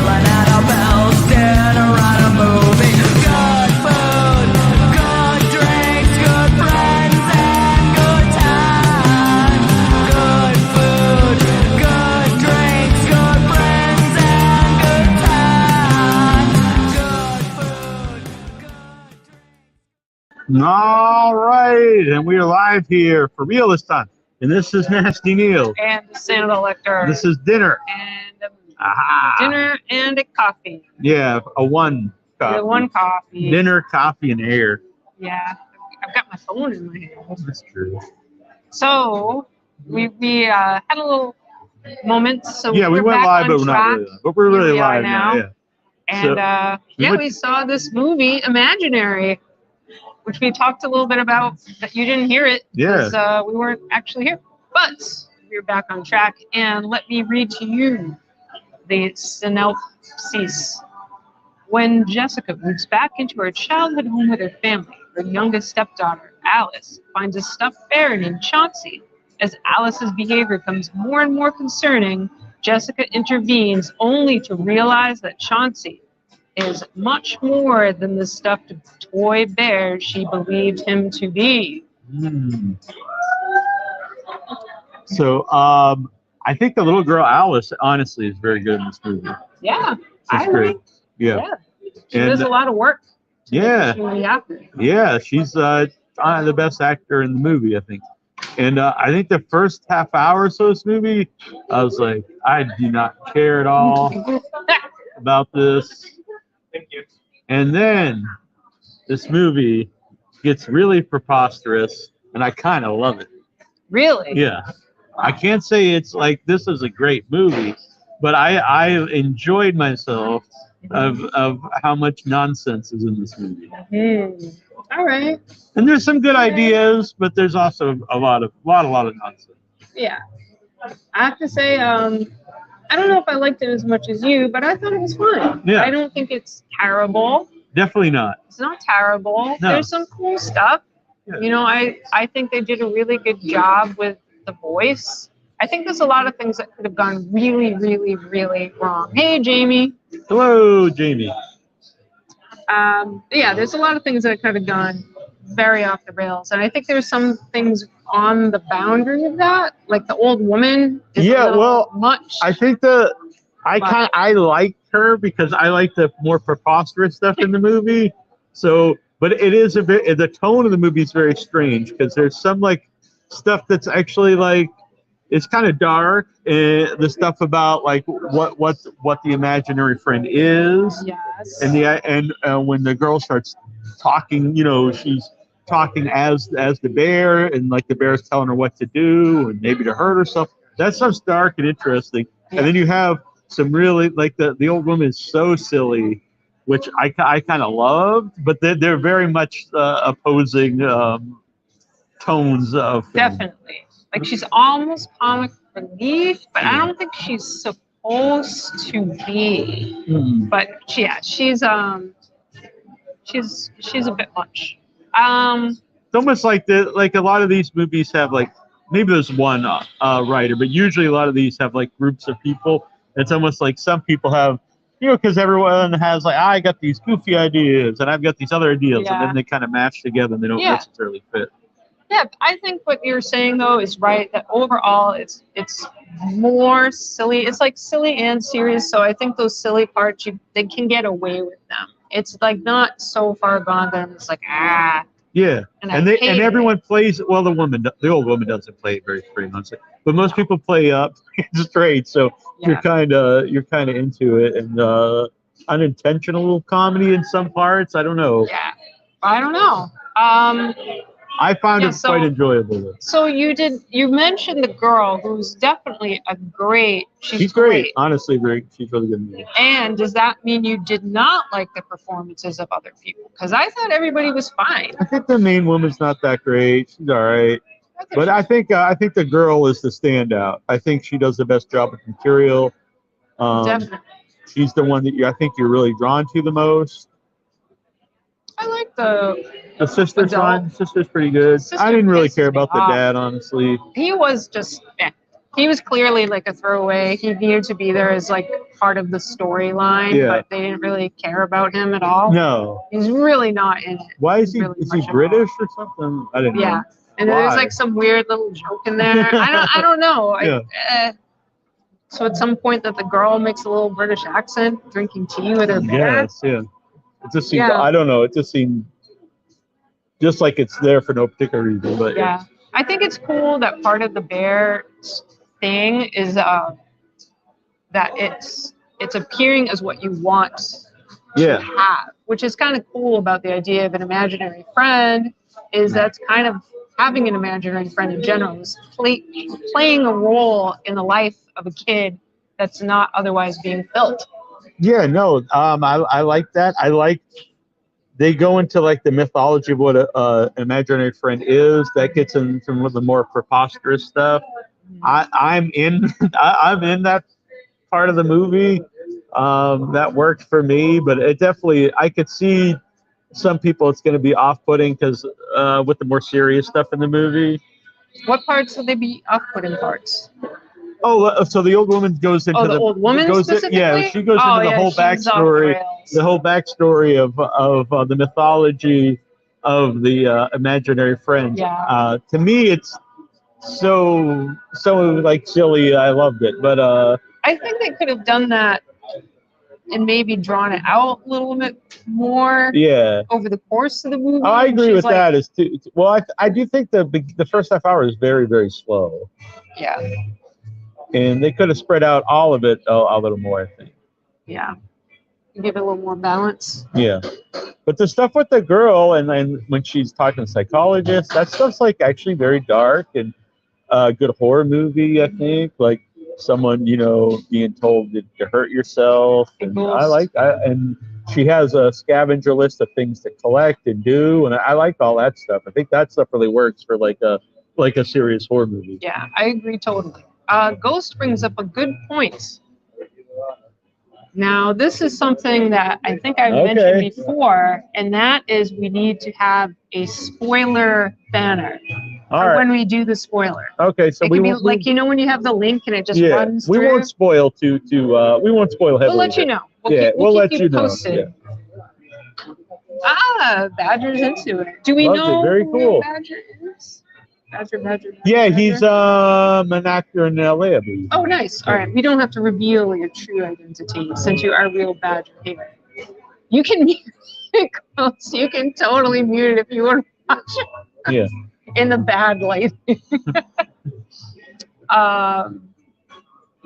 Neal and Annabelle's dinner at a movie. Good food, good drinks, good friends, and good times. Good food, good drinks, good friends, and good times. Good food, good drinks. All right, and we are live here for real this time. And this is Nasty Neal. And the Santa Lecter. This is dinner. And Aha. dinner and a coffee. Yeah, a one coffee. The one coffee. Dinner, coffee, and air. Yeah. I've got my phone in my hand. That's true. So we had a little moment. So Yeah, we went back live, on but we're not track. really live. But we're really We are live now. Yeah. And So, we saw this movie, Imaginary, which we talked a little bit about, that you didn't hear it because we weren't actually here. But we're back on track, and let me read to you the synopsis. When Jessica moves back into her childhood home with her family, her youngest stepdaughter, Alice, finds a stuffed bear named Chauncey. As Alice's behavior becomes more and more concerning, Jessica intervenes only to realize that Chauncey is much more than the stuffed toy bear she believed him to be. So, I think the little girl Alice, honestly, is very good in this movie. Yeah, She's great. Yeah. She does a lot of work. Yeah. Yeah, she's the best actor in the movie, I think. And I think the first half hour or so of this movie, I was like, I do not care at all about this. Thank you. And then this movie gets really preposterous, and I kind of love it. Really? Yeah. I can't say it's like this is a great movie, but I enjoyed myself of how much nonsense is in this movie. All right. And there's some good ideas, but there's also a lot of nonsense. Yeah. I have to say, I don't know if I liked it as much as you, but I thought it was fun. Yeah. I don't think it's terrible. Definitely not. It's not terrible. No. There's some cool stuff. Yeah. You know, I think they did a really good job with the voice. I think there's a lot of things that could have gone really, really, really wrong. Hey, Jamie. Hello, Jamie. Yeah, there's a lot of things that could have gone very off the rails, and I think there's some things on the boundary of that, like the old woman. Is much. I think I like her because I like the more preposterous stuff in the movie. So, but it is the tone of the movie is very strange because there's some like stuff that's actually like it's kind of dark. The stuff about like what the imaginary friend is. Yes. And when the girl starts talking, you know, she's talking as the bear, and like the bear's telling her what to do and maybe to hurt herself. That stuff's dark and interesting. Yeah. And then you have some really like the old woman is so silly, which I kind of loved, but they're very much opposing tones of film. Definitely. Like she's almost comic relief, but I don't think she's supposed to be. But yeah, she's a bit much. It's almost like a lot of these movies have like maybe there's one writer, but usually a lot of these have like groups of people. It's almost like some people have, you know, because everyone has like I got these goofy ideas and I've got these other ideas, and then they kind of match together and they don't necessarily fit. Yeah, I think what you're saying though is right. That overall, it's more silly. It's like silly and serious. So I think those silly parts, they can get away with them. It's like not so far gone that I'm just like Yeah, and everyone plays well. The old woman doesn't play it very straight, honestly, but most people play up straight. So you're kind of into it, and unintentional comedy in some parts. I don't know. Yeah, I don't know. I found it quite enjoyable though. So you mentioned the girl who's definitely she's great. Honestly, great. She's really good in the movie. And does that mean you did not like the performances of other people? Because I thought everybody was fine. I think the main woman's not that great. She's all right. But I think the girl is the standout. I think she does the best job with material. Definitely. She's the one that I think you're really drawn to the most. I like the sister's fine. Sister's pretty good. I didn't really care about the dad, honestly. He was just He was clearly like a throwaway. He needed to be there as like part of the storyline, Yeah. but they didn't really care about him at all. No. He's really not in it. Why is he? Really Is he much at British or something? I didn't know. Yeah, and Why? there's like some weird little joke in there. I don't know. Yeah. So at some point that the girl makes a little British accent, drinking tea with her bear. Yes, yeah. It just seems. Yeah. I don't know. It just seemed just like it's there for no particular reason. But Yeah, I think it's cool that part of the bear thing is that it's appearing as what you want to have, which is kind of cool about the idea of an imaginary friend. Is that's kind of having an imaginary friend in general is playing a role in the life of a kid that's not otherwise being felt. Yeah, no, I like that. I like they go into like the mythology of what an imaginary friend is. That gets into some of the more preposterous stuff. I'm in I'm in that part of the movie. That worked for me, but it definitely I could see some people it's going to be off-putting because with the more serious stuff in the movie. What parts would they be off-putting parts? Oh, so the old woman goes into the old woman specifically? Yeah, she goes into the whole backstory, of the mythology of the imaginary friend. Yeah. To me, it's so like silly. I loved it, but I think they could have done that and maybe drawn it out a little bit more. Yeah. Over the course of the movie. Oh, I agree with that. Well, I do think the first half hour is very, very slow. Yeah. And they could have spread out all of it a little more, I think. Yeah. Give it a little more balance. Yeah. But the stuff with the girl and when she's talking to psychologists, that stuff's like actually very dark and a good horror movie, I think. Like someone, being told to hurt yourself. And and she has a scavenger list of things to collect and do. And I like all that stuff. I think that stuff really works for like a serious horror movie. Yeah, I agree totally. Ghost brings up a good point. Now, this is something that I think I've mentioned before, and that is we need to have a spoiler banner when we do the spoiler. Okay, so we will like when you have the link and it just runs through. We won't spoil we won't spoil heavily. We'll let you know. We'll let you know. Yeah. Badger's into it. Do we know very cool. who Badger is? Badger. Yeah, he's an actor in LA, I believe. Oh, nice. All right, we don't have to reveal your true identity since you are a real Badger here. You can mute it, close. You can totally mute it if you want to watch it. Yeah. In the bad light.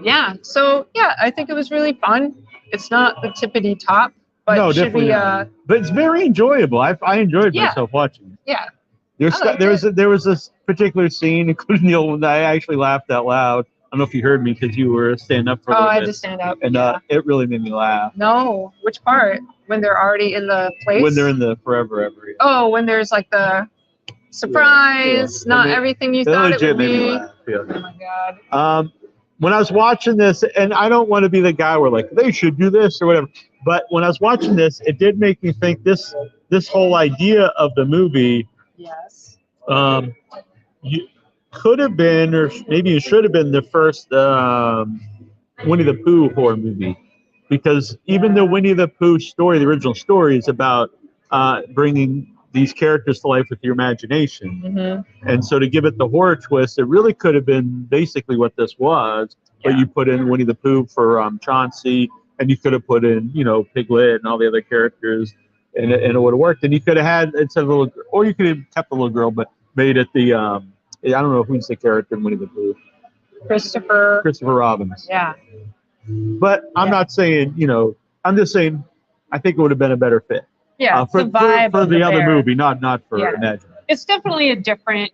Yeah. So yeah, I think it was really fun. It's not the tippity top, but no, it should be. But it's very enjoyable. I enjoyed myself watching it. Yeah. There was this particular scene, including Neal, when I actually laughed out loud. I don't know if you heard me because you were standing up for a little bit. I had to stand up. And it really made me laugh. No, which part? When they're already in the place? When they're in the Forever Ever. Yeah. Oh, when there's like the surprise, not everything you thought it would be. Made me laugh. Yeah. Oh my God. When I was watching this, and I don't want to be the guy where like they should do this or whatever, but when I was watching this, it did make me think this whole idea of the movie. Yes. You could have been, or maybe it should have been, the first Winnie the Pooh horror movie, because even the Winnie the Pooh story, the original story, is about bringing these characters to life with your imagination. Mm-hmm. And so to give it the horror twist, it really could have been basically what this was, but you put in Winnie the Pooh for Chauncey, and you could have put in, Piglet and all the other characters, and it would have worked. And you could have had, instead of a little, or you could have kept the little girl, but made it the, I don't know who's the character in Winnie the Pooh. Christopher Robin. Yeah. But I'm not saying, I'm just saying I think it would have been a better fit. Yeah, for the vibe for of the other bear. movie, not for Imagine. It's definitely a different,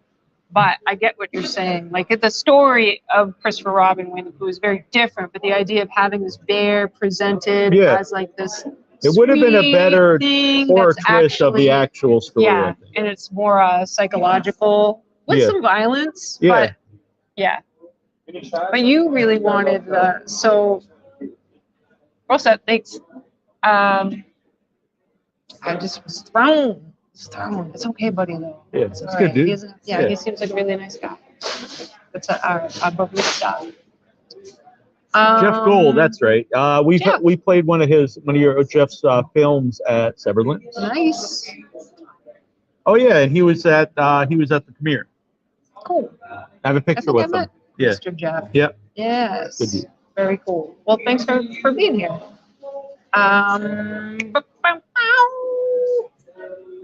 but I get what you're saying. Like the story of Christopher Robin Winnie the Pooh is very different, but the idea of having this bear presented as like this. It would have been a better horror twist of the actual story. Yeah, and it's more psychological with some violence. Yeah. But yeah. But you really wanted so. Rosa, thanks. I just was thrown. It's okay, buddy, though. Yeah, it's good, dude. He seems like a really nice guy. It's a barista. Jeff Gold, that's right. Yeah. We played one of Jeff's films at Severland. Nice. Oh yeah, and he was at the premiere. Cool. I have a picture with him. Yeah. Mr. Jeff. Yep. Yes. Good dude. Very cool. Well, thanks for being here.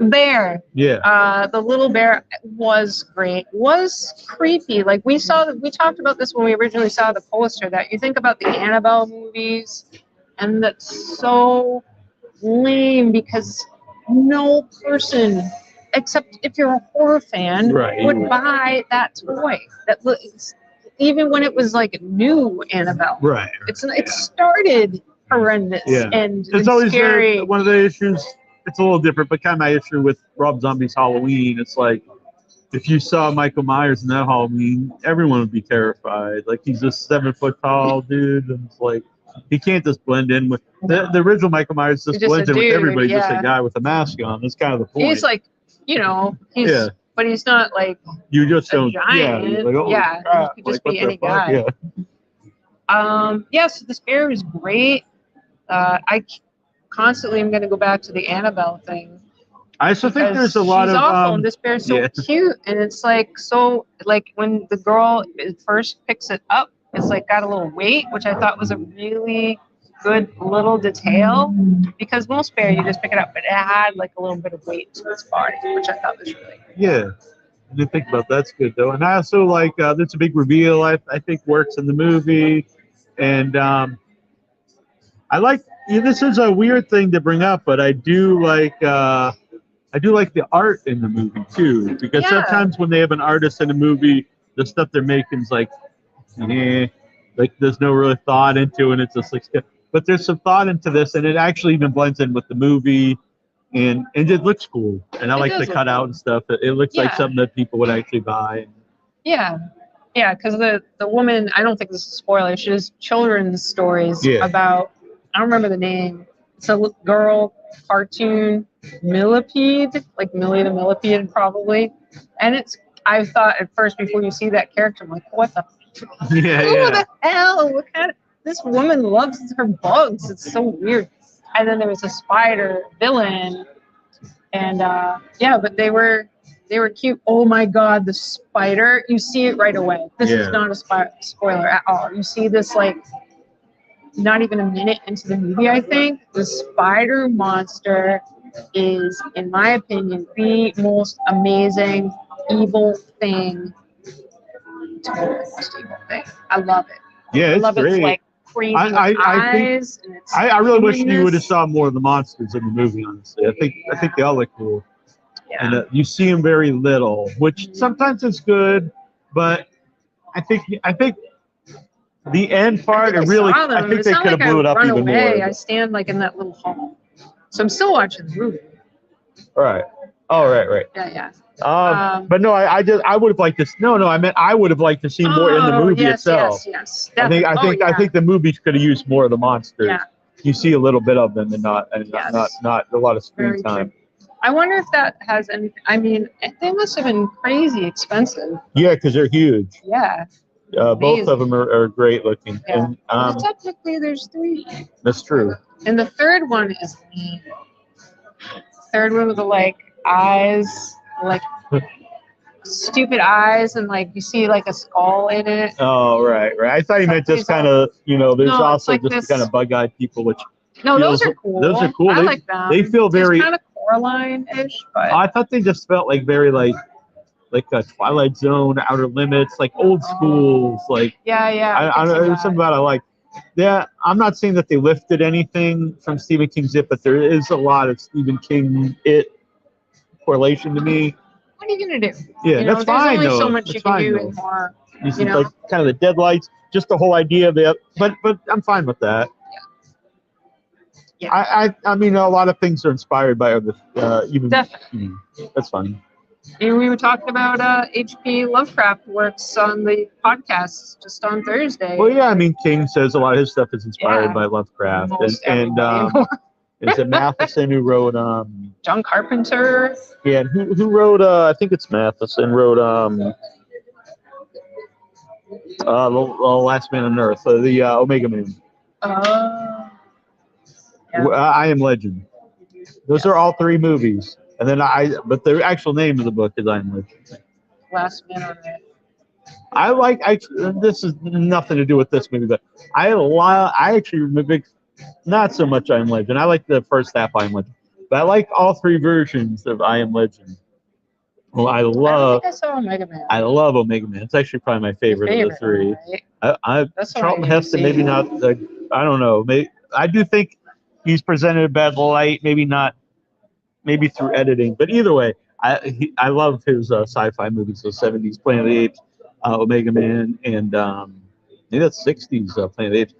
Bear. Yeah. The little bear was great. Was creepy. Like we talked about this when we originally saw the poster. That you think about the Annabelle movies, and that's so lame because no person, except if you're a horror fan, Right. would buy that toy. That looks, even when it was like new Annabelle. Right. It started horrendous and it's always scary. one of the issues. It's a little different, but kind of my issue with Rob Zombie's Halloween. It's like if you saw Michael Myers in that Halloween, everyone would be terrified. Like he's this 7 foot tall dude, and it's like he can't just blend in with the original Michael Myers. Just blends in with everybody. Just a guy with a mask on. That's kind of the point. He's like, but he's not like you just don't. Giant. Yeah, like, he could just be any guy. Yeah. So this bear is great. I constantly am going to go back to the Annabelle thing. I also think there's a lot she's of awful, and this bear's so cute, and it's like when the girl first picks it up, it's like got a little weight, which I thought was a really good little detail, because most bear you just pick it up, but it had like a little bit of weight to its body, which I thought was really good. Yeah, I didn't think about that's good though, and I also like that's a big reveal. I think works in the movie, and I like. This is a weird thing to bring up, but I do like the art in the movie too, because sometimes when they have an artist in a movie, the stuff they're making is like there's no really thought into it. It's just like, but there's some thought into this, and it actually even blends in with the movie, and it looks cool. And I like the cutout and stuff. It looks like something that people would actually buy. Yeah, because the woman, I don't think this is a spoiler. She does children's stories about. I don't remember the name. It's a girl cartoon millipede, like Millie the Millipede probably. And I thought at first before you see that character, I'm like, what the What the hell? What kind of, this woman loves her bugs. It's so weird. And then there was a spider villain. And but they were cute. Oh my God, the spider! You see it right away. This is not a spoiler at all. You see this like not even a minute into the movie. I think the spider monster is, in my opinion, the most amazing evil thing. I love it. Yeah, it's great. Its like crazy eyes. I really wish you would have saw more of the monsters in the movie. Honestly, I think they all look cool. Yeah. And you see them very little, which sometimes is good, but I think the end part, I think they could have blew it up even more. I stand like in that little hall, so I'm still watching the movie. Right. Oh, right. Yeah. But no, I would have liked to. No, I meant I would have liked to see more in the movie itself. Yes. I think the movie could have used more of the monsters. Yeah. You see a little bit of them, and not a lot of screen time. True. I wonder if that has any. I mean, they must have been crazy expensive. Yeah, because they're huge. Yeah. Both of them are great looking. Yeah. And, technically, there's 3. That's true. And the third one is mean. Third one with the like eyes, like stupid eyes, and like you see like a skull in it. Oh, right. I thought you meant just kind of, there's also like just kind of bug-eyed people, which. Those are cool. Those are cool. I like them. They feel very kind of Coraline-ish, but I thought they just felt like very like a Twilight Zone, Outer Limits, like old schools, like I there's something about it. Like, I'm not saying that they lifted anything from Stephen King's It, but there is a lot of Stephen King It correlation to me. What are you gonna do? Yeah, that's fine. There's only though. so much that's you can fine, do though. in horror. You see, like kind of the deadlights, just the whole idea of it. But I'm fine with that. Yeah. I mean, a lot of things are inspired by other, even. Definitely. That's fine. And we were talking about H.P. Lovecraft works on the podcast just on Thursday. Well, yeah, I mean, King says a lot of his stuff is inspired by Lovecraft, and is it Matheson who wrote John Carpenter? Yeah, and who wrote I think it's Matheson wrote The Last Man on Earth, the Omega Man. Yeah. I Am Legend. Those are all three movies, and then but the actual name of the book is I Am Legend. Last Man on Earth. This is nothing to do with this movie, but I actually am a big, not so much I Am Legend. I like the first half I Am Legend, but I like all three versions of I Am Legend. Well, I don't love. think I saw Omega Man. I love Omega Man. It's actually probably my favorite of the three. Right? Charlton Heston, maybe not. I don't know. I do think he's presented a bad light. Maybe not. Maybe through editing, but either way, I love his sci-fi movies. The '70s Planet of the Apes, Omega Man, and maybe that's '60s Planet of the Apes,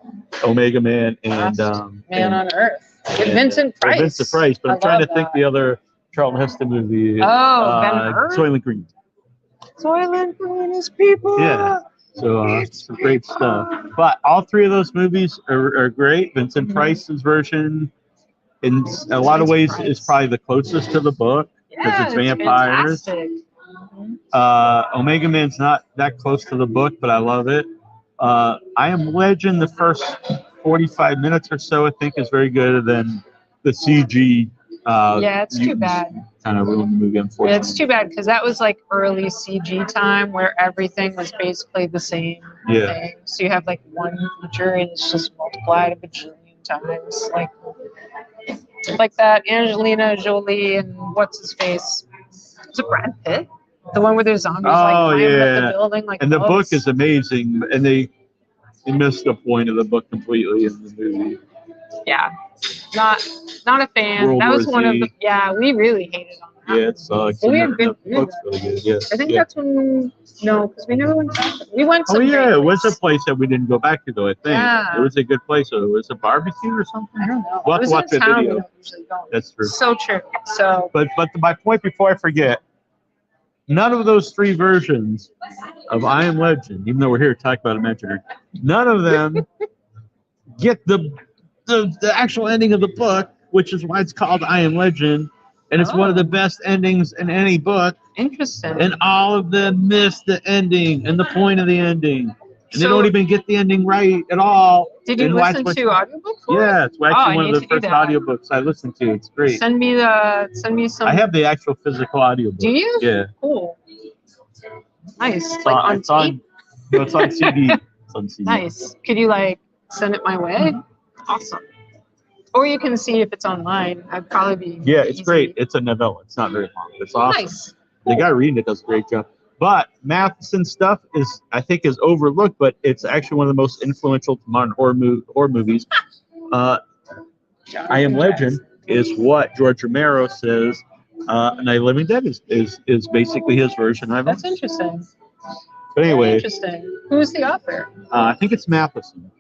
Omega Man, and Man on Earth. Vincent Price. Vincent Price, but I'm trying to think the other Charlton Heston movie. Ben-Hur? Soylent Green. Soylent Green is people. Yeah. So some great stuff. But all three of those movies are great. Vincent Price's version, in a lot of ways, is probably the closest to the book because it's vampires. Omega Man's not that close to the book, but I love it. I Am Legend, the first 45 minutes or so, I think, is very good. And then the CG. It's too bad. Kind of ruined the movie, unfortunately. Yeah, it's too bad because that was like early CG time where everything was basically the same thing. So you have like one feature and it's just multiplied a bajillion times. Like that Angelina Jolie and what's his face? Is it Brad Pitt? The one where there's zombies climbing up the building and the book is amazing, and they missed the point of the book completely in the movie. Yeah. Not a fan. World that was War one Z. of the we really hated on that. Yeah, it sucks. We had good the book's really good. Yeah. I think that's when because we never went to we went to it was a place that we didn't go back to though, I think. Yeah. It was a good place. So it was a barbecue or something? I don't know. We'll have to watch the video. That's true. So true. So But my point before I forget, none of those three versions of I Am Legend, even though we're here to talk about imaginary, none of them get the actual ending of the book, which is why it's called I Am Legend, and it's one of the best endings in any book. Interesting. And all of them miss the ending and the point of the ending, and they don't even get the ending right at all. Did you listen to audiobooks? Yeah, it's actually one of the first audiobooks I listened to. It's great. Send me some. I have the actual physical audiobook. Do you? Yeah. Cool. Nice. It's on tape? No, it's on CD. It's on CD. Nice. Could you send it my way? Awesome. Or you can see if it's online. I'd probably be it's great. It's a novella. It's not very long. It's awesome. Nice. The guy reading it does a great job. But Matheson stuff is overlooked, but it's actually one of the most influential to modern horror movies. I Am Legend is what George Romero says Night of the Living Dead is basically his version of it. That's interesting. But anyway. Interesting. Who's the author? I think it's Matheson.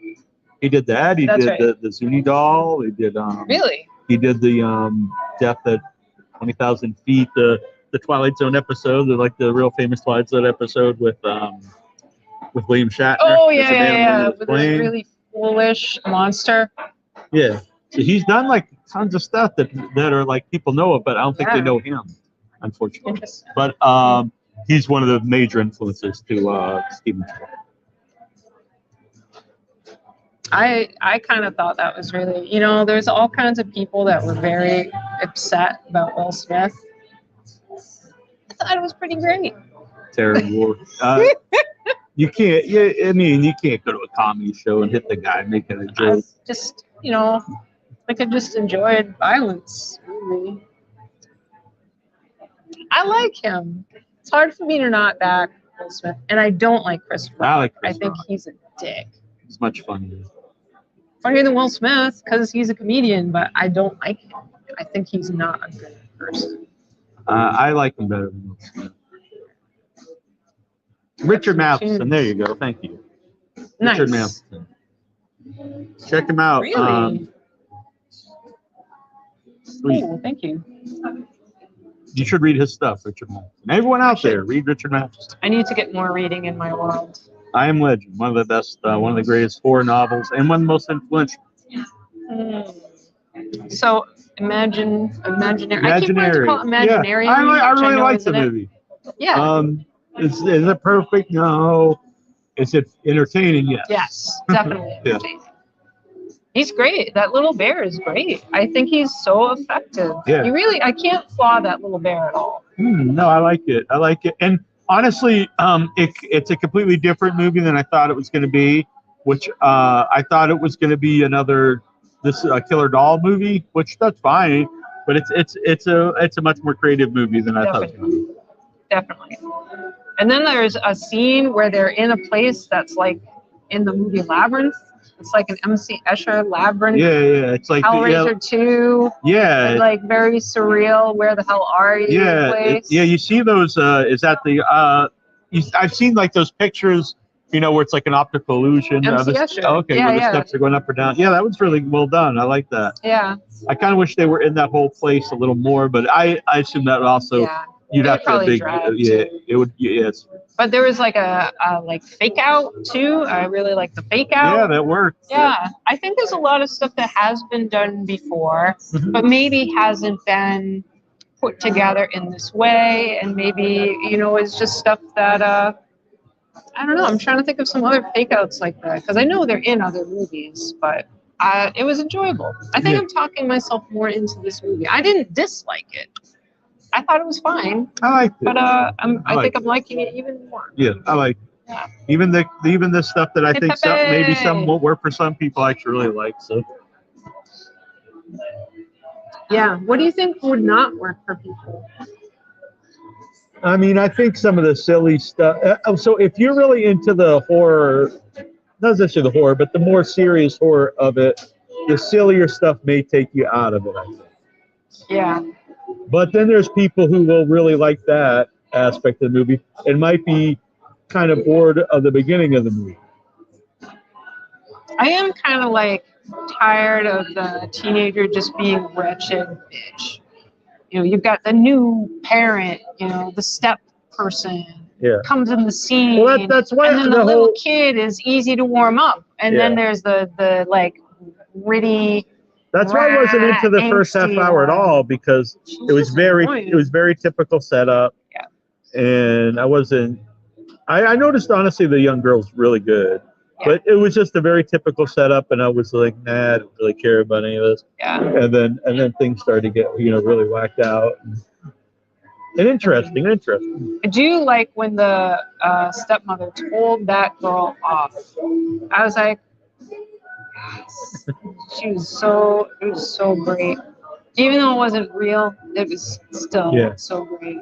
He did that. He did the Zuni doll. He did really. He did the Death at 20,000 Feet. The Twilight Zone episode, the real famous Twilight Zone episode with William Shatner. Oh yeah. With this really foolish monster. Yeah. So he's done tons of stuff that are people know of, but I don't think they know him, unfortunately. But he's one of the major influences to Stephen King. I kind of thought that was really, there's all kinds of people that were very upset about Will Smith. I thought it was pretty great. Terrible. You can't. You can't go to a comedy show and hit the guy making a joke. I could just enjoy violence. Really, I like him. It's hard for me to not back Will Smith, and I don't like Chris Rock. I think he's a dick. It's much funnier. Funnier than Will Smith because he's a comedian, but I don't like him. I think he's not a good person. I like him better than Will Smith. Richard Matheson. There you go. Thank you. Nice. Richard Matheson. Check him out. Really? Sweet. Cool, thank you. You should read his stuff, Richard Matheson. Everyone out there, read Richard Matheson. I need to get more reading in my world. I Am Legend, one of the best, one of the greatest horror novels, and one of the most influential. So, Imaginary. I keep wanting to call it Imaginary. Yeah. I really like the movie. Yeah. Is it perfect? No. Is it entertaining? Yes. Yes, definitely Yeah. entertaining. He's great. That little bear is great. I think he's so effective. Yeah. I can't flaw that little bear at all. No, I like it. I like it. And honestly, it's a completely different movie than I thought it was going to be. Which I thought it was going to be another killer doll movie, which that's fine. But it's a much more creative movie than I thought it was going to be. Definitely. And then there's a scene where they're in a place that's like in the movie Labyrinth. It's like an M.C. Escher labyrinth. Yeah. It's like Hellraiser 2. Yeah. It's like very surreal. Where the hell are you? Place. You see those. Is that the? I've seen like those pictures. Where it's like an optical illusion. MC Escher. Okay, where the steps are going up or down. Yeah, that was really well done. I like that. Yeah. I kind of wish they were in that whole place a little more, but I assume that also you'd have to it would yes. But there was like a like fake out too. I really like the fake out. Yeah, that worked. Yeah, I think there's a lot of stuff that has been done before, but maybe hasn't been put together in this way, and maybe it's just stuff that I don't know. I'm trying to think of some other fake outs like that because I know they're in other movies, but it was enjoyable. I think I'm talking myself more into this movie. I didn't dislike it. I thought it was fine. I liked it, but I think I'm liking it even more. Yeah, I like it. Yeah. Even the stuff that I think maybe some won't work for some people, I actually really like. So. Yeah. What do you think would not work for people? I mean, I think some of the silly stuff. So if you're really into the horror, not necessarily the horror, but the more serious horror of it, the sillier stuff may take you out of it, I think. Yeah. But then there's people who will really like that aspect of the movie and might be kind of bored of the beginning of the movie. I am kind of like tired of the teenager just being wretched bitch. You've got the new parent, the step person comes in the scene. Well, that's why and then the little kid is easy to warm up. And then there's the like gritty. That's why I wasn't into the first half hour at all because it was very typical setup. Yeah. And I wasn't. I noticed honestly the young girl's really good. But it was just a very typical setup, and I was like, nah, I don't really care about any of this. Yeah. And then things started to get, really whacked out. And interesting. Do you like when the stepmother told that girl off? I was like, yes. It was so great. Even though it wasn't real, it was still so great.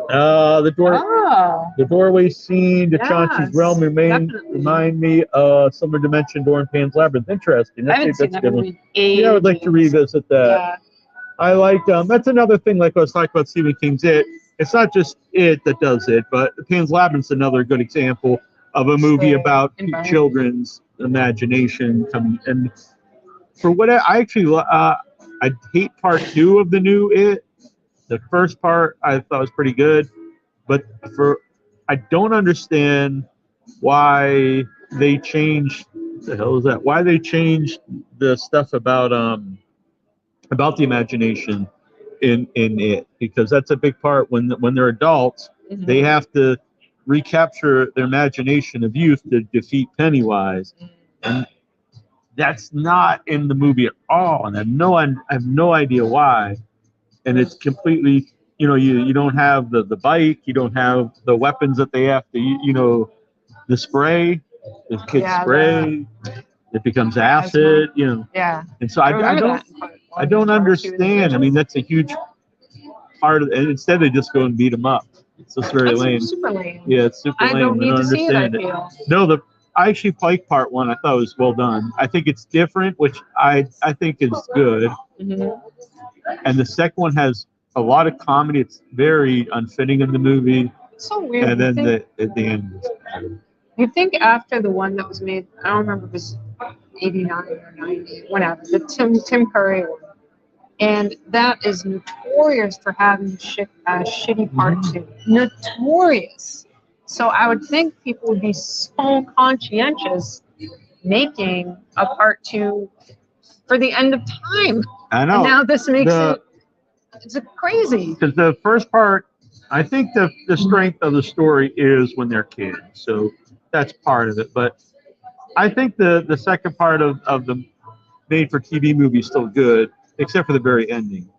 The doorway scene to Chauncey's realm remind me of Summer Dimension Door in Pan's Labyrinth. Interesting. I haven't seen that movie. Yeah, I would like to revisit that. Yeah. I like that's another thing. Like I was talking about Stephen King's It. It's not just it that does it, but Pan's Labyrinth's another good example of a movie about children's imagination coming. And for what I actually I hate part 2 of the new It. The first part I thought was pretty good, but I don't understand why they changed. What the hell is that? Why they changed the stuff about the imagination in it? Because that's a big part when they're adults, they have to recapture their imagination of youth to defeat Pennywise, and that's not in the movie at all. And I have no idea why. And it's completely, you don't have the bike, you don't have the weapons that they have to, the spray, the kids spray, it becomes acid, Yeah. And so I don't understand. I mean, that's a huge part of it. And instead they just go and beat them up. It's just very lame. Super lame. Yeah, it's super lame. I don't need to see it, I feel. No, I actually like part 1. I thought it was well done. I think it's different, which I think is good. Mm-hmm. And the second one has a lot of comedy. It's very unfitting in the movie. It's so weird. And then at the end. You think after the one that was made, I don't remember if it was 89 or 90, whatever, the Tim Curry one. And that is notorious for having shitty part 2. Notorious. So I would think people would be so conscientious making a part 2 for the end of time. I know. And now this makes it's crazy. Because the first part, I think the strength of the story is when they're kids. So that's part of it. But I think the second part of the made-for-TV movie is still good, except for the very ending.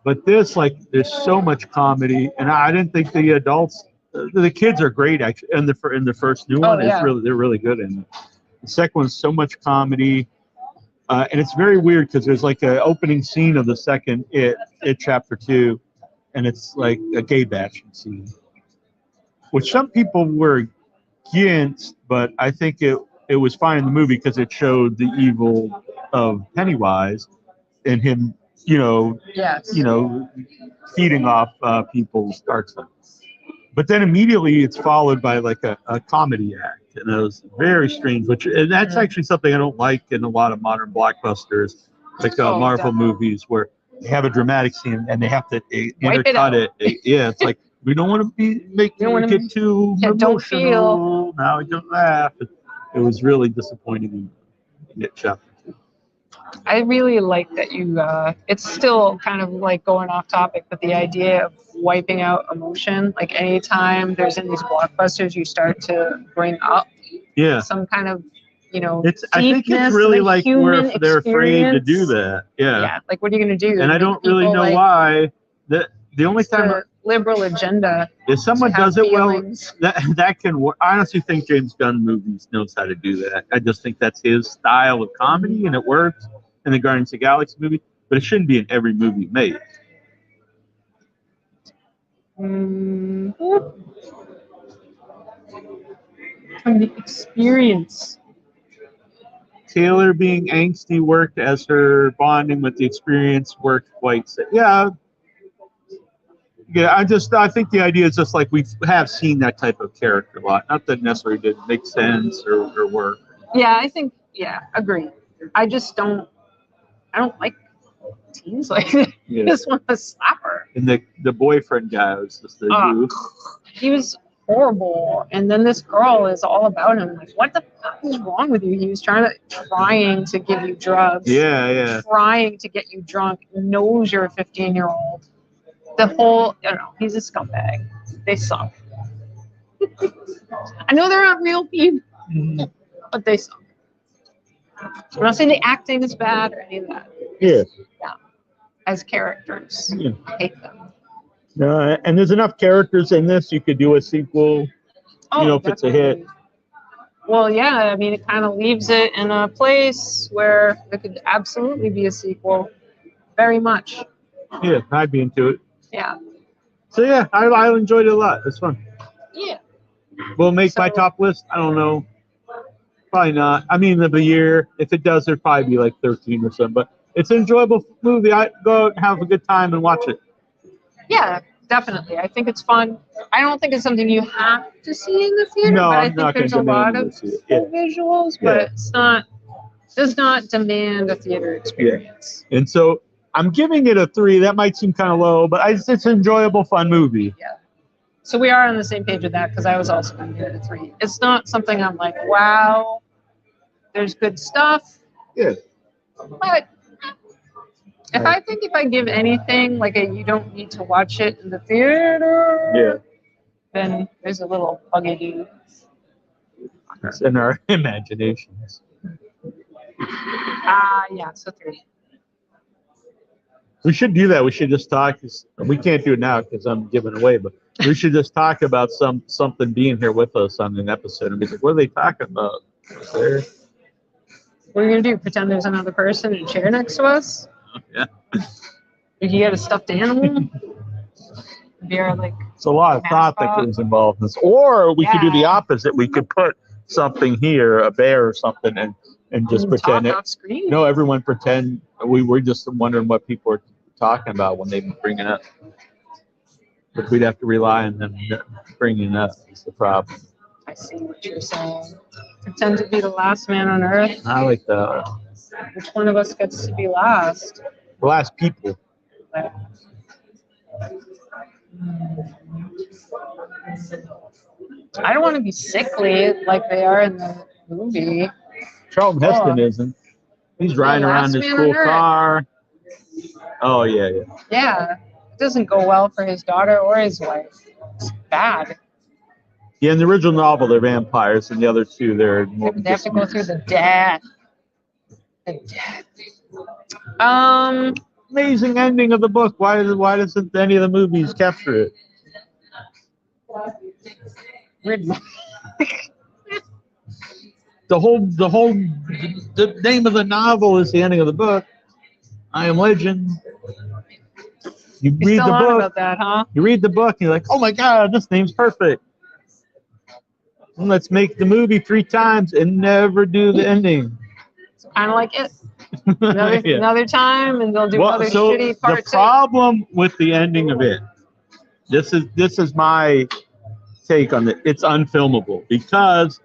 But this, like, there's so much comedy, and I didn't think the adults, the kids are great actually. In the first new one, they're really good in it. The second one's so much comedy, and it's very weird because there's like an opening scene of the second It Chapter 2, and it's like a gay bashing scene, which some people were against, but I think it was fine in the movie because it showed the evil of Pennywise and him, Yes. feeding off people's dark side. But then immediately it's followed by like a comedy act, and it was very strange. And that's actually something I don't like in a lot of modern blockbusters, like Marvel movies, where they have a dramatic scene and they have to intercut it. Yeah, it's like we don't want to be making it get too emotional. Now we don't laugh. It was really disappointing in It Chapter 2. I really like that you, it's still kind of like going off topic, but the idea of wiping out emotion, like anytime there's in these blockbusters, you start to bring up some kind of, I think it's really like they're afraid to do that. Yeah, like what are you going to do? And I don't really know why. The only time the liberal agenda. If someone does it feelings. Well, that can work. I honestly think James Gunn movies knows how to do that. I just think that's his style of comedy, and it works in the Guardians of the Galaxy movie. But it shouldn't be in every movie made. From the experience. Taylor being angsty worked as her bonding with the experience worked quite. Yeah, I think the idea is just like we have seen that type of character a lot. Not that necessarily didn't make sense or work. Yeah, agree. I just don't like teens like that. I just want to slap her. And the boyfriend guy was just the goof. He was horrible. And then this girl is all about him. Like, what the fuck is wrong with you? He was trying to give you drugs. Yeah. Trying to get you drunk. Knows you're a 15-year-old. The whole, he's a scumbag. They suck. I know they're not real people, but they suck. I'm not saying the acting is bad or any of that. Yeah. As characters, I hate them. No, and there's enough characters in this. You could do a sequel. If it's a hit. Well, yeah. I mean, it kind of leaves it in a place where there could absolutely be a sequel. Very much. Yeah, I'd be into it. Yeah. So yeah, I enjoyed it a lot. It's fun. Yeah. Will it make my top list? I don't know. Probably not. I mean, of the year, if it does, it'd probably be like 13 or something. But it's an enjoyable movie. I go out and have a good time and watch it. Yeah, definitely. I think it's fun. I don't think it's something you have to see in the theater. No, but I'm not going to demand a lot of visuals, but it's not. Does not demand a theater experience. Yeah. And so I'm giving it a 3. That might seem kind of low, but it's an enjoyable, fun movie. Yeah. So we are on the same page with that because I was also going to give it a 3. It's not something I'm like, wow, there's good stuff. Yeah. But if I give anything like you don't need to watch it in the theater, then there's a little buggy do. It's in our imaginations. So 3. We should do that. We should just talk. We can't do it now because I'm giving away, but we should just talk about something being here with us on an episode and be like, what are they talking about? What are you going to do? Pretend there's another person in a chair next to us? Yeah. You can get a stuffed animal. It's a lot of thought that goes involved in this. Or we could do the opposite. We could put something here, a bear or something, and just pretend it. Off screen. No, everyone pretend we were just wondering what people are talking about when they bring it up. But we'd have to rely on them bringing it up. Is the problem. I see what you're saying. Pretend to be the last man on earth. I like that. Which one of us gets to be last? The last people. I don't want to be sickly like they are in the movie. Charlton Heston isn't. He's riding around his cool car. Oh, yeah. Yeah. It doesn't go well for his daughter or his wife. It's bad. Yeah, in the original novel, they're vampires, and the other two, they're more. They have to go through the death. The death. Amazing ending of the book. Why doesn't any of the movies capture it? The name of the novel is the ending of the book. I Am Legend. You read still the on book. about that, huh? You read the book, and you're like, oh my god, this name's perfect. Let's make the movie 3 times and never do the ending. It's kind of like it. Another time, and they'll do another shitty part. The problem with the ending of it, this is my take on it. It's unfilmable because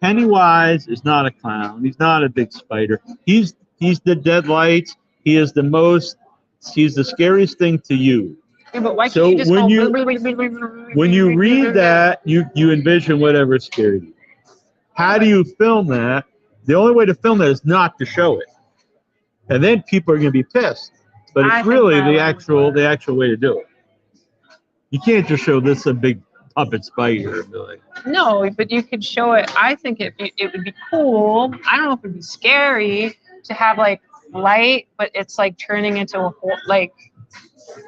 Pennywise is not a clown. He's not a big spider. He's the deadlights. He's the scariest thing to you. Yeah, but why can't you just when you read that, you envision whatever scared you. How do you film that? The only way to film that is not to show it, and then people are going to be pissed. But it's really the actual way to do it. You can't just show this a big puppet spider. Like, no, but you could show it. I think it would be cool. I don't know if it'd be scary to have like light, but it's like turning into a whole like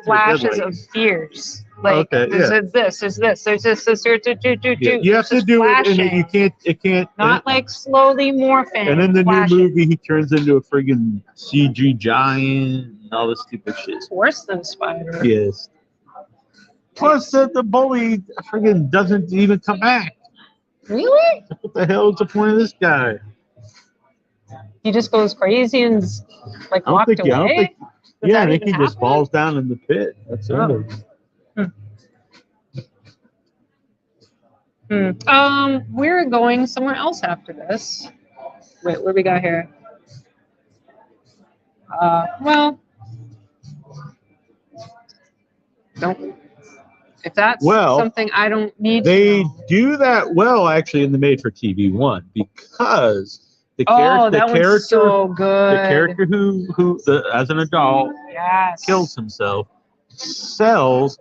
flashes of fears. Like there's this, there's this, there's this, You have to do it, and it can't. Not like slowly morphing. And in the new movie, he turns into a friggin' CG giant and all this stupid shit. It's worse than Spider. Yes. Plus, the bully friggin' doesn't even come back. Really? What the hell is the point of this guy? He just goes crazy and like walked away. I think he just falls down in the pit. That's it. We're going somewhere else after this. Wait, what do we got here? Well, don't. If that's something I don't need to know. They do that well, actually, in the made-for-TV one because the character, so good. The character who as an adult kills himself sells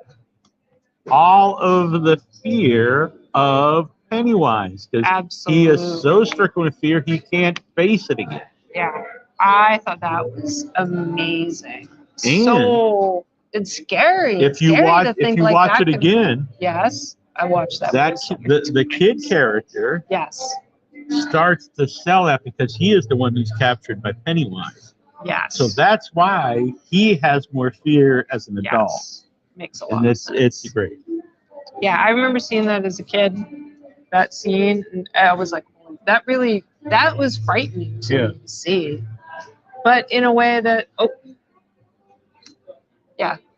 all of the fear of Pennywise because he is so stricken with fear he can't face it again. Yeah, I thought that was amazing. And it's scary. If you watch it again, yes, I watched that. The kid character, starts to sell that because he is the one who's captured by Pennywise. Yes. So that's why he has more fear as an adult. Makes a lot of sense. It's great. Yeah, I remember seeing that as a kid, that scene, and I was like, that was frightening to see. But in a way that,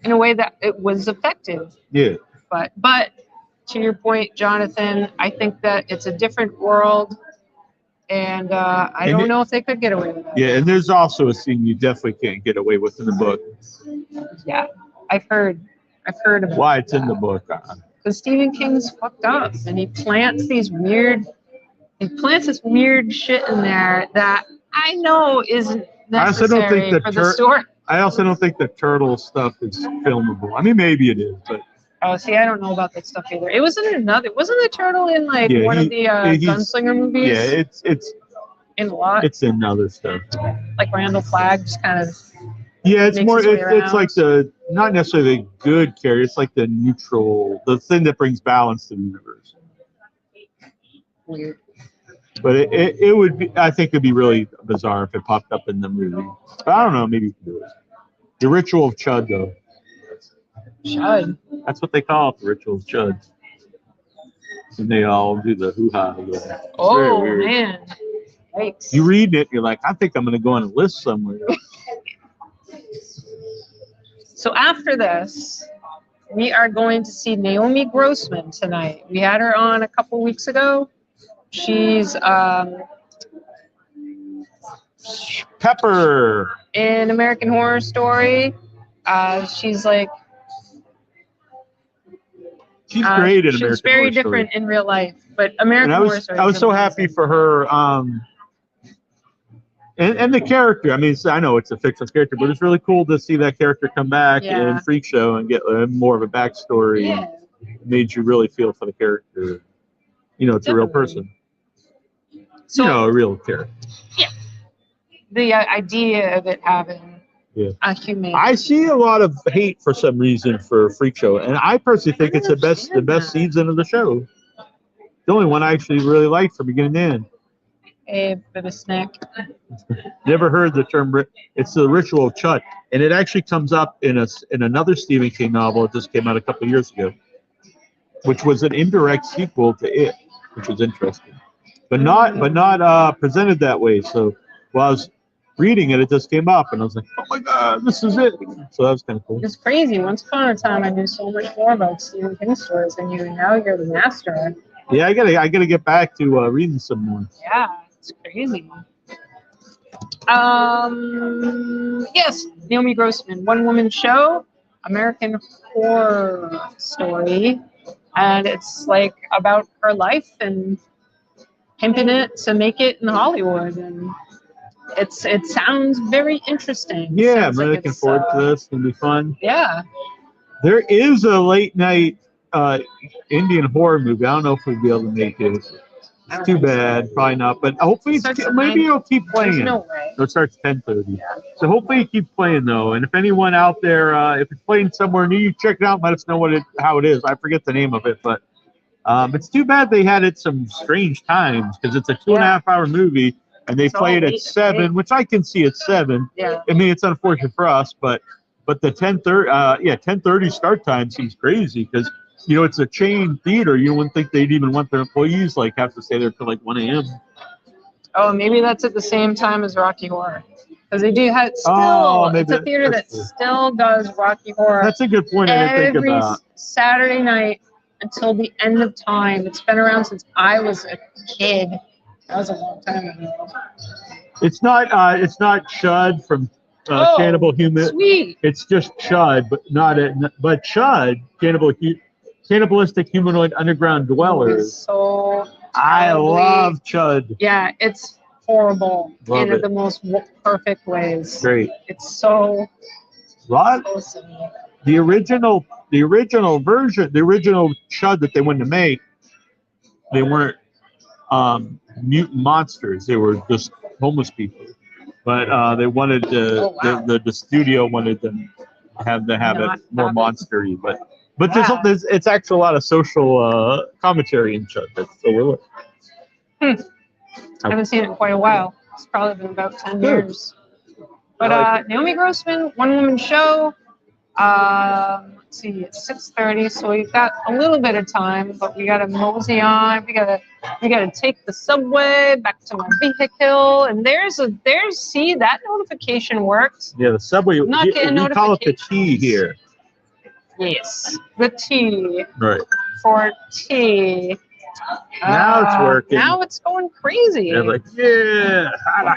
in a way that it was effective. Yeah. But to your point, Jonathan, I think that it's a different world, and I don't know if they could get away with that. Yeah, and there's also a scene you definitely can't get away with in the book. Yeah, I've heard about why it's in the book. Because Stephen King's fucked up, and he plants this weird shit in there that I know isn't necessary for the story. I also don't think the turtle stuff is filmable. I mean, maybe it is, but. Oh, see, I don't know about that stuff either. It wasn't the turtle in like one of the Gunslinger movies? Yeah, it's in a lot. It's in other stuff. Like Randall Flagg just kind of. Yeah, it's more. It's like not necessarily the good character. It's like the neutral, the thing that brings balance to the universe. Weird. But it would be. I think it'd be really bizarre if it popped up in the movie. But I don't know. Maybe you can do it. The Ritual of Chud, though. Chud. That's what they call it. The Ritual of Chud. And they all do the hoo-ha. Oh man. Yikes. You read it, you're like, I think I'm going to go on a list somewhere. So after this, we are going to see Naomi Grossman tonight. We had her on a couple weeks ago. She's Pepper in American Horror Story. She's like she's great in American Horror Story. She's very different in real life, but American Horror Story. I was so happy for her. And the character, I mean, I know it's a fictional character, but it's really cool to see that character come back in Freak Show and get more of a backstory. Yeah. It made you really feel for the character. you know, it's a real Definitely. person. So, You know, a real character. the idea of it having Yeah. a human. I see a lot of hate for some reason for Freak Show, and I personally think it's the best season of the show. The only one I actually really liked from beginning to end. A bit of snack. Never heard the term. It's the ritual of Chud, and it actually comes up in another Stephen King novel that just came out a couple of years ago, which was an indirect sequel to it, which was interesting, but not presented that way. So while I was reading it, it just came up, and I was like, oh my god, this is it. So that was kind of cool. It's crazy. Once upon a time, I knew so much more about Stephen King stories than you, and now you're the master. Yeah, I gotta get back to reading some more. Yeah, it's crazy. Yes, Naomi Grossman, one woman show, American Horror Story, and it's like about her life and pimping it to make it in Hollywood, and it sounds very interesting. Yeah, Sounds I'm like looking forward to this. It'll be fun. Yeah. There is a late night Indian horror movie. I don't know if we'll be able to make it. It's too bad, probably not. But hopefully, maybe it'll keep playing. No way. So it starts 10:30. So hopefully, it keeps playing though. And if anyone out there, if it's playing somewhere near you, check it out. Let us know how it is. I forget the name of it, but it's too bad they had it some strange times because it's a 2.5 hour movie and they play it at 7, which I can see at 7. Yeah. I mean, it's unfortunate for us, but the 10:30 start time seems crazy because. You know, it's a chain theater. You wouldn't think they'd even want their employees have to stay there till like 1 a.m. Oh, maybe that's at the same time as Rocky Horror, because they do have still. It's a theater that still does Rocky Horror. That's a good point. I didn't think about. Every Saturday night until the end of time. It's been around since I was a kid. That was a long time ago. It's not Chud from Cannibal Human. Sweet. It's just Chud, but but Chud Cannibalistic Humanoid Underground Dwellers. So I love Chud. Yeah, it's horrible in the most perfect ways. Great. It's so. Awesome. The original version, the original Chud that they wanted to make, they weren't mutant monsters. They were just homeless people. But they wanted the studio wanted them to have it more monstery, but there's it's actually a lot of social commentary in Chud. That's so we're I haven't seen it in quite a while. It's probably been about 10 years. But Naomi Grossman, one woman show. Let's see, it's 6:30, so we've got a little bit of time, but we gotta mosey on. We gotta take the subway back to my vehicle, and see that notification works. Yeah, the subway. I'm not getting we call it the T here. Yes, the T. Right. For T. Now it's working. Now it's going crazy. They're like, yeah. I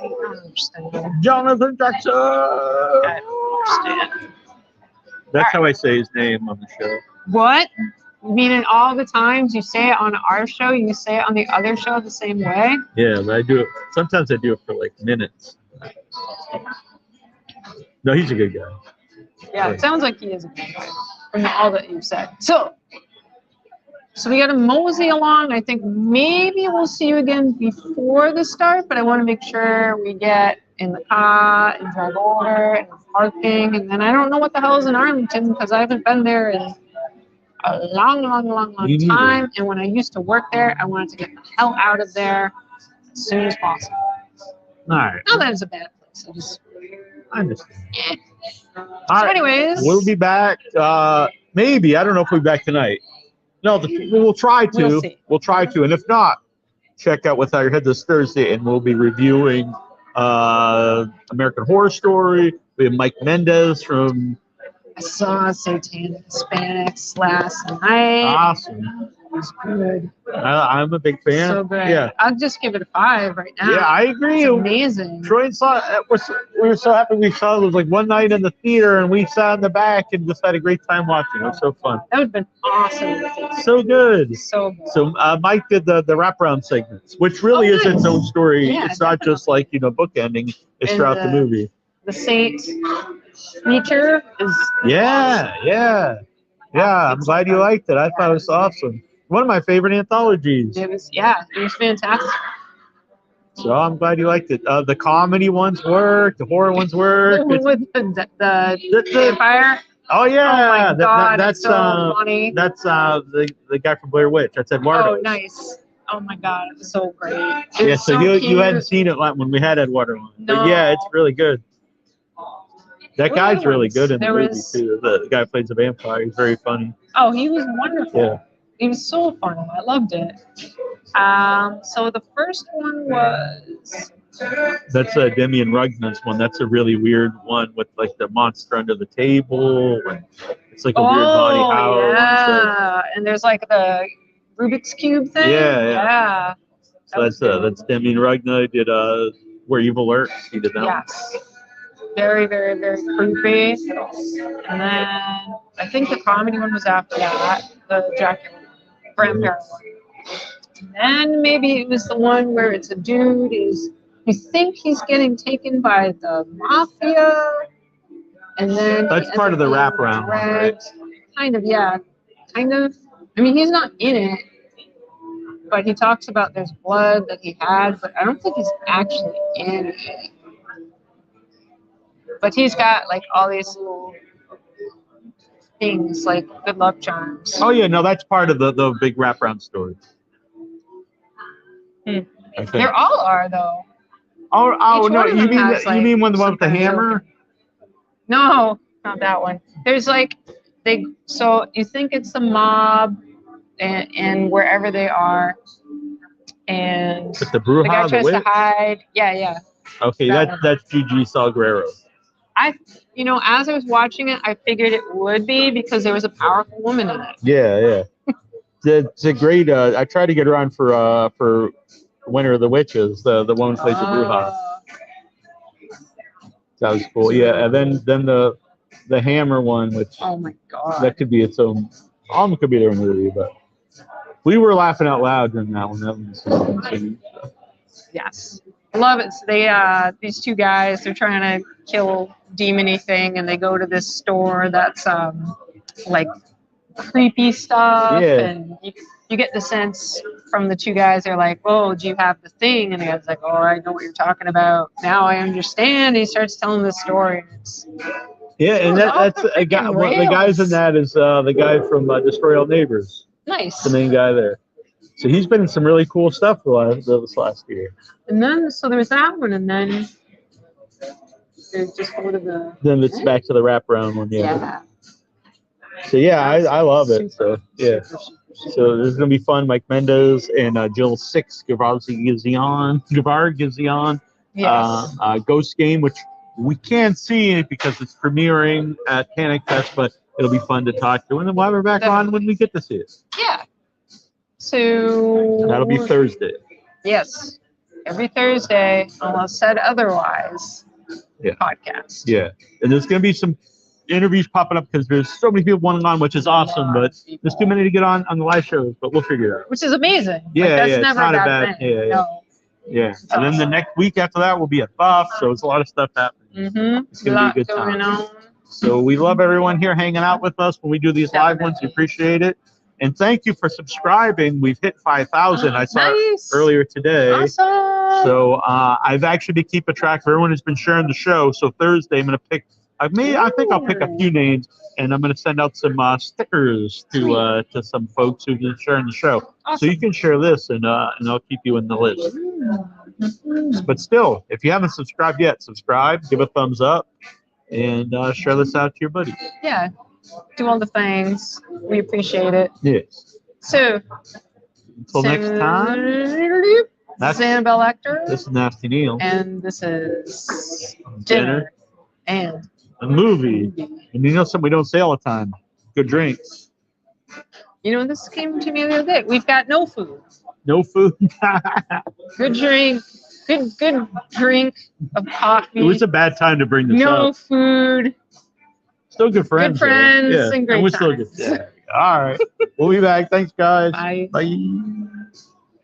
don't understand. Jonathan Jackson. I don't understand. That's how I say his name on the show. What? Meaning all the times you say it on our show, you say it on the other show the same way? Yeah, but I do it. Sometimes I do it for like minutes. No, he's a good guy. Yeah, it sounds like he is a good guy from all that you've said. So we got to mosey along. I think maybe we'll see you again before the start, but I want to make sure we get in the car and drive over and parking. And then I don't know what the hell is in Arlington because I haven't been there in a long time. And when I used to work there, I wanted to get the hell out of there as soon as possible. All right. Not that it's a bad place. I understand. Yeah. All So anyways. We'll be back. Maybe. I don't know if we'll be back tonight. No, we'll try to. We'll try to. And if not, check out Without Your Head this Thursday, and we'll be reviewing American Horror Story. We have Mike Mendez from... I saw Satanic Hispanics last night. Awesome. It was good. I'm a big fan. So good. Yeah. I'll just give it a 5 right now. Yeah, I agree. It's amazing. Troy and we were so happy we saw it. It was like one night in the theater, and we sat in the back and just had a great time watching. It was so fun. That would have been awesome. So good. So good. So Mike did the wraparound segments, which really is its own story. Yeah, it's not just like, bookending. It's throughout the movie. The Saint feature is Yeah. Yeah, I'm glad you liked it. I thought it was awesome. One of my favorite anthologies. It was fantastic. So I'm glad you liked it. The comedy ones work. The horror ones work. The one with the vampire. Oh yeah, Oh my God, that's so funny. That's the guy from Blair Witch. That's Eduardo. Oh, nice. Oh my God, it was so great. Yeah, so you cute. hadn't seen it when we had Eduardo on. No. But yeah, it's really good. That guy's really good in the movie was... too. The guy who plays the vampire. He's very funny. Oh, he was wonderful. Yeah. He was so funny. I loved it. So the first one was... That's Demian Rugna's one. That's a really weird one with like the monster under the table. And it's like a weird body house. Yeah, and there's like the Rubik's Cube thing. Yeah. So that's Demian Rugna. He did Where Evil Lurks. He did that. Yes. Very, very, very creepy. And then I think the comedy one was after that, the Dracula grandparent one. And then maybe it was the one where it's a dude you think he's getting taken by the mafia, and then that's part of the wraparound, right? Kind of, yeah. Kind of. I mean, he's not in it, but he talks about there's blood that he had, but I don't think he's actually in it. But he's got like all these little things like good luck charms. Oh yeah, no, that's part of the big wraparound story. They all are though. Oh no, you mean one with the hammer? No, not that one. There's like so you think it's the mob and wherever they are, and but the Bruja, guy tries to hide. Yeah. Okay, that's Gigi Salguero. As I was watching it, I figured it would be because there was a powerful woman in it. Yeah. It's a great. I tried to get her on for Winter of the Witches. The one who plays the Bruja. That was cool. Yeah, and then the hammer one, which oh my God, that could be its own. Almost could be their own movie, but we were laughing out loud during that one. That was insane. Yes, I love it. So they these two guys, they're trying to kill demony thing, and they go to this store that's like creepy stuff, and you get the sense from the two guys, they're like, oh, do you have the thing? And the guy's like, oh, I know what you're talking about. Now I understand. He starts telling the story. And that's a guy. One of the guys in that is the guy from Destroy All Neighbors. Nice. The main guy there. So he's been in some really cool stuff this last year. And then, so there was that one, and then they just go to the... Then it's back to the wraparound one, yeah. So yeah, I love it. So yeah. So this is gonna be fun. Mike Mendez and Jill Six, Gavar Gizion, Ghost Game, which we can't see it because it's premiering at Panic Fest, but it'll be fun to talk to. And then we'll have her back on when we get to see it. Yeah. So that'll be Thursday. Yes, every Thursday, unless said otherwise. Podcast. Yeah, and there's gonna be some interviews popping up because there's so many people wanting on, which is awesome, but there's too many to get on the live shows, but we'll figure it out. Which is amazing. Yeah, that's never it's not a bad thing. No. Yeah. And then the next week after that will be a Buff, so it's a lot of stuff happening. It's gonna be a good time. So we love everyone here hanging out with us when we do these live ones. We appreciate it. And thank you for subscribing. We've hit 5,000. I saw it earlier today. Awesome. So I've actually been keeping track of everyone who's been sharing the show. So Thursday I'm gonna pick I think I'll pick a few names, and I'm going to send out some stickers to some folks who've been sharing the show. Awesome. So you can share this, and I'll keep you in the list. But still, if you haven't subscribed yet, subscribe, give a thumbs up, and share this out to your buddies. Yeah, do all the things. We appreciate it. Yes. So until next time. This is Annabelle Lecter. This is Nasty Neal. And this is Dinner and a movie. And you know something we don't say all the time. Good drinks. This came to me the other day. We've got no food. No food. Good drink. Good drink of coffee. It was a bad time to bring this up. No food. Still good friends. Good friends and great we're times. still good. Yeah. All right. We'll be back. Thanks, guys. Bye. Bye.